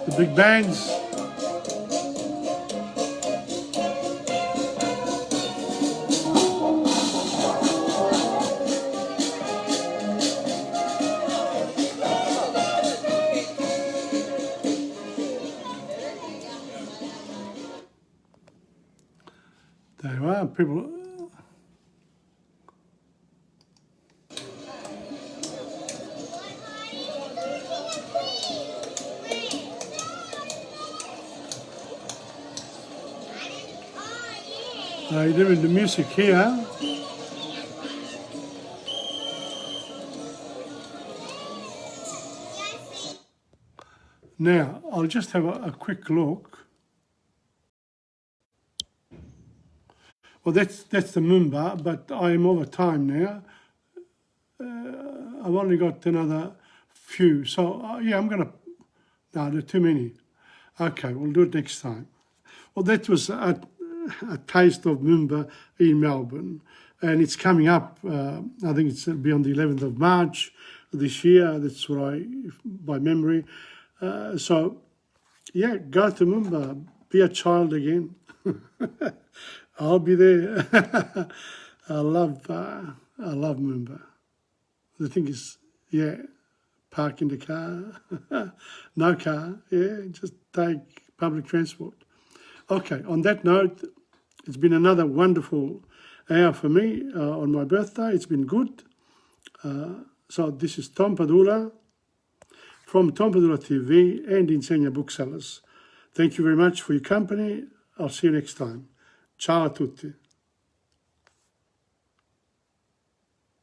The big bands. There you are, people. You're doing the music here. Now, I'll just have a quick look. Well, that's the Mumba, but I am over time now. I've only got another few. So, yeah, I'm going to... No, there are too many. Okay, we'll do it next time. Well, that was a taste of Mumba in Melbourne. And it's coming up, I think it'll be on the 11th of March this year. That's what by memory. So, yeah, go to Mumba. Be a child again. I'll be there. I love Mumba. The thing is, yeah, park in the car, no car, yeah, just take public transport. Okay, on that note, it's been another wonderful hour for me on my birthday. It's been good. So this is Tom Padula from TomPadulaTV and Insegna Booksellers. Thank you very much for your company. I'll see you next time. Ciao a tutti.